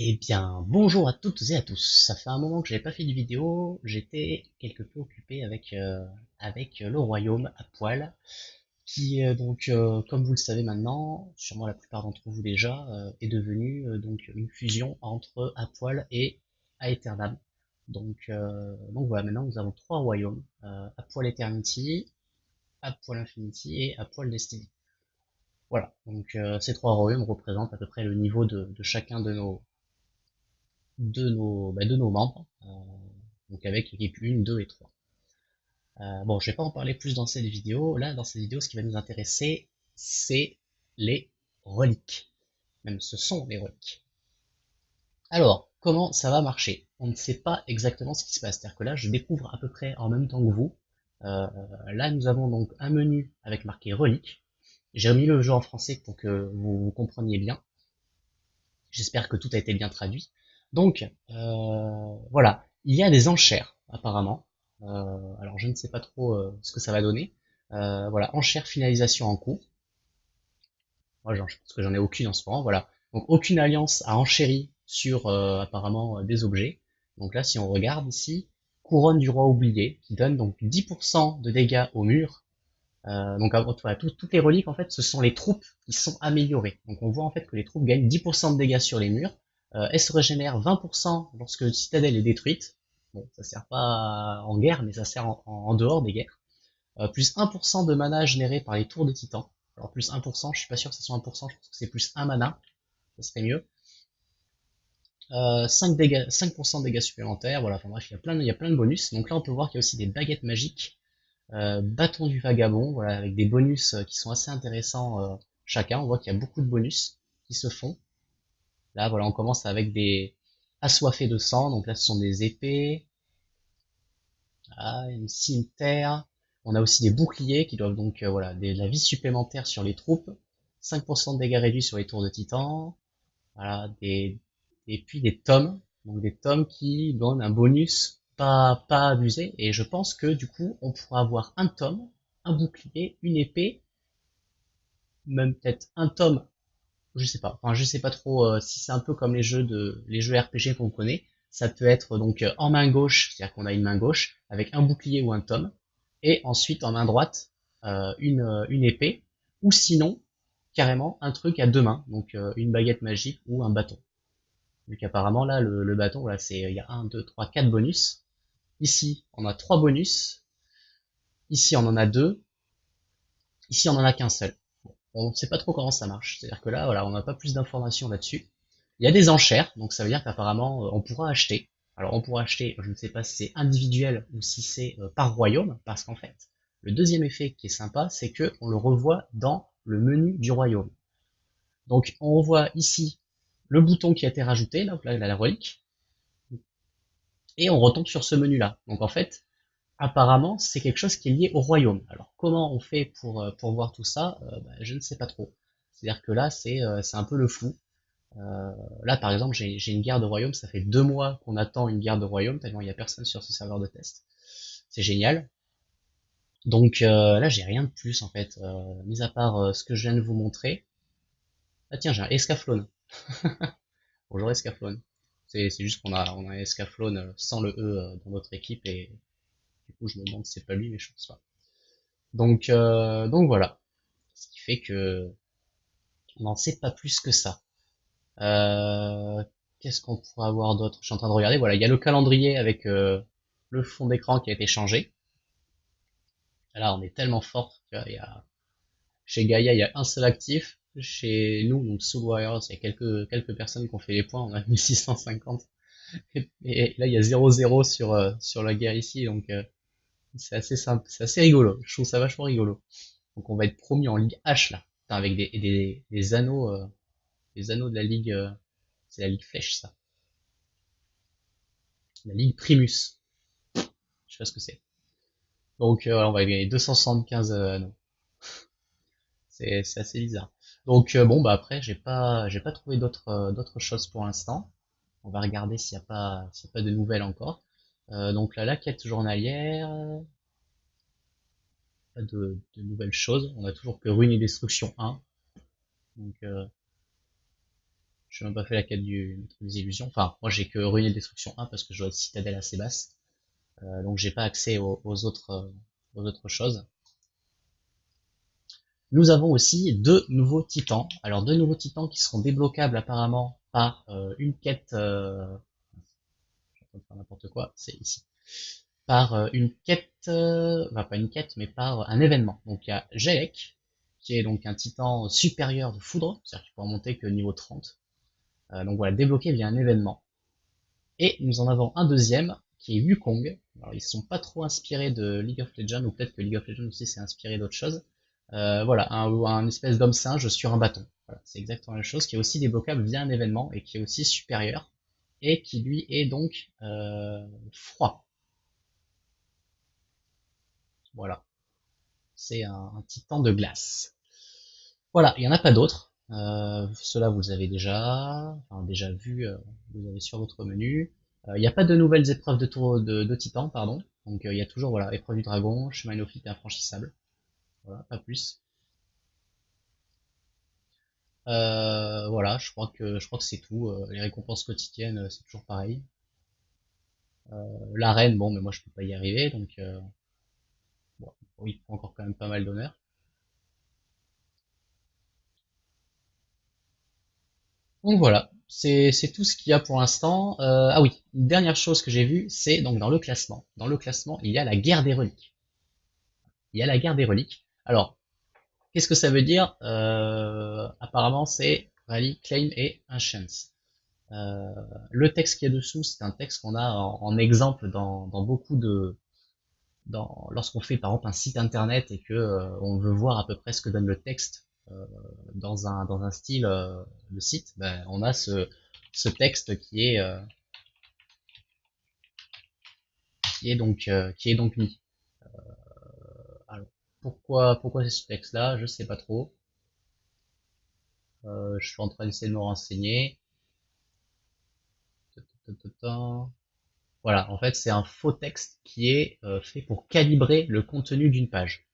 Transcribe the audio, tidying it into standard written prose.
Eh bien, bonjour à toutes et à tous. Ça fait un moment que j'avais pas fait de vidéo. J'étais quelque peu occupé avec le royaume à poil, qui comme vous le savez maintenant, sûrement la plupart d'entre vous déjà, est devenu donc une fusion entre à poil et Aeternam. Donc voilà, maintenant nous avons trois royaumes à poil Eternity, à poil Infinity et à poil Destiny. Voilà, donc ces trois royaumes représentent à peu près le niveau de chacun de nos membres, donc avec l'équipe 1, 2 et 3. Bon, je vais pas en parler plus dans cette vidéo. Là, dans cette vidéo, ce qui va nous intéresser, c'est les reliques. Même ce sont les reliques. Alors, comment ça va marcher? On ne sait pas exactement ce qui se passe. C'est-à-dire que là, je découvre à peu près en même temps que vous. Euh, Là, nous avons donc un menu avec marqué reliques. J'ai remis le jeu en français pour que vous compreniez bien. J'espère que tout a été bien traduit. Donc, voilà, il y a des enchères, apparemment. Alors, je ne sais pas trop ce que ça va donner. Voilà, enchères, finalisation en cours. Moi, je pense que j'en ai aucune en ce moment. Voilà. Donc, aucune alliance a enchéri sur, apparemment, des objets. Donc là, si on regarde ici, couronne du roi oublié, qui donne donc 10% de dégâts au mur. Donc voilà, toutes les reliques en fait, ce sont les troupes qui sont améliorées. Donc on voit en fait que les troupes gagnent 10% de dégâts sur les murs. Elles se régénèrent 20% lorsque une citadelle est détruite. Bon, ça sert pas en guerre, mais ça sert en dehors des guerres. Plus 1% de mana généré par les tours de titan. Alors plus 1%, je suis pas sûr que ce soit 1%, je pense que c'est plus 1 mana, ça serait mieux. 5 dégâts, 5% de dégâts supplémentaires, voilà, enfin bref, il y a plein de bonus. Donc là on peut voir qu'il y a aussi des baguettes magiques, bâton du vagabond, voilà, avec des bonus qui sont assez intéressants chacun. On voit qu'il y a beaucoup de bonus qui se font. Là, voilà, on commence avec des assoiffés de sang. Donc là, ce sont des épées, une cimetière. On a aussi des boucliers qui doivent donc, voilà, de la vie supplémentaire sur les troupes. 5% de dégâts réduits sur les tours de titan. Voilà, et puis des tomes. Donc des tomes qui donnent un bonus pas abusé. Et je pense que du coup, on pourra avoir un tome, un bouclier, une épée, même peut-être un tome, je sais pas. Enfin, je sais pas trop si c'est un peu comme les jeux RPG qu'on connaît. Ça peut être donc en main gauche, c'est-à-dire qu'on a une main gauche avec un bouclier ou un tome, et ensuite en main droite une épée, ou sinon carrément un truc à deux mains, donc une baguette magique ou un bâton. Vu qu'apparemment là le bâton, voilà, c'est il y a un, 2, 3, 4 bonus. Ici on a trois bonus, ici on en a deux, ici on en a qu'un seul. On ne sait pas trop comment ça marche. C'est-à-dire que là, voilà, on n'a pas plus d'informations là-dessus. Il y a des enchères, donc ça veut dire qu'apparemment, on pourra acheter. Alors on pourra acheter, je ne sais pas si c'est individuel ou si c'est par royaume, parce qu'en fait, le deuxième effet qui est sympa, c'est que on le revoit dans le menu du royaume. Donc on voit ici le bouton qui a été rajouté, là, la relique, et on retombe sur ce menu-là. Donc en fait, apparemment, c'est quelque chose qui est lié au royaume. Alors, comment on fait pour voir tout ça? Bah, je ne sais pas trop. C'est-à-dire que là, c'est un peu le flou. Là, par exemple, j'ai une guerre de royaume. Ça fait 2 mois qu'on attend une guerre de royaume, tellement il n'y a personne sur ce serveur de test. C'est génial. Donc là, j'ai rien de plus en fait, mis à part ce que je viens de vous montrer. Ah tiens, j'ai un escaflowne. Bonjour escaflowne. C'est juste on a un escaflowne sans le E dans notre équipe et du coup, je me demande si c'est pas lui, mais je pense pas. Donc voilà. Ce qui fait que on n'en sait pas plus que ça. Euh, Qu'est-ce qu'on pourrait avoir d'autre? Je suis en train de regarder. Voilà, il y a le calendrier avec le fond d'écran qui a été changé. Là, on est tellement fort. Chez Gaia, il y a un seul actif. Chez nous, donc Soul Warriors, il y a quelques personnes qui ont fait les points. On a 1650. Et là, il y a 0-0 sur la guerre ici. Donc, c'est assez simple. C'est assez rigolo. Je trouve ça vachement rigolo. Donc, on va être promis en Ligue H, là. Putain, avec des anneaux, les anneaux de la Ligue, c'est la Ligue Flèche, ça. La Ligue Primus. Je sais pas ce que c'est. Donc, on va gagner 275 anneaux. C'est assez bizarre. Donc, bon, bah après, j'ai pas trouvé d'autres choses pour l'instant. On va regarder s'il y a pas de nouvelles encore. Donc là, la quête journalière, pas de nouvelles choses. On a toujours que Rune et Destruction 1. Donc, Je n'ai même pas fait la quête du maître des illusions. Enfin, moi j'ai que ruine et destruction 1 parce que je dois être citadelle assez basse. Donc j'ai pas accès aux autres choses. Nous avons aussi deux nouveaux titans. Alors deux nouveaux titans qui seront débloquables apparemment par une quête. Je suis en train de faire n'importe quoi. C'est ici. Par une quête, enfin pas une quête, mais par un événement. Donc il y a Jelek, qui est donc un titan supérieur de foudre, c'est-à-dire qu'il pourra monter que niveau 30. Donc voilà, débloqué via un événement. Et nous en avons un deuxième, qui est Wukong. Alors ils sont pas trop inspirés de League of Legends, ou peut-être que League of Legends aussi s'est inspiré d'autres choses. Voilà, un espèce d'homme singe sur un bâton. Voilà, c'est exactement la même chose, qui est aussi débloquable via un événement, et qui est aussi supérieur, et qui lui est donc froid. Voilà, c'est un titan de glace. Voilà, il n'y en a pas d'autres. Cela vous avez déjà vu, vous avez sur votre menu. Il n'y a pas de nouvelles épreuves de titan, pardon. Donc il y a toujours voilà, épreuve du dragon, chemin néophyte et infranchissable. Voilà, pas plus. Voilà, je crois que c'est tout. Les récompenses quotidiennes, c'est toujours pareil. L'arène, bon, mais moi je peux pas y arriver, donc bon, il prend encore quand même pas mal d'honneur. Donc voilà, c'est tout ce qu'il y a pour l'instant. Ah oui, une dernière chose que j'ai vue, c'est donc dans le classement. Dans le classement, il y a la guerre des reliques. Il y a la guerre des reliques. Alors, qu'est-ce que ça veut dire? Apparemment, c'est Rally, Claim et Ancients. Euh, le texte qui est dessous, c'est un texte qu'on a en exemple dans beaucoup lorsqu'on fait par exemple un site internet et que on veut voir à peu près ce que donne le texte dans un style de site, ben, on a ce texte qui est donc mis. Alors, pourquoi c'est ce texte-là, je sais pas trop. Je suis en train d'essayer de me renseigner. Voilà, en fait, c'est un faux texte qui est fait pour calibrer le contenu d'une page.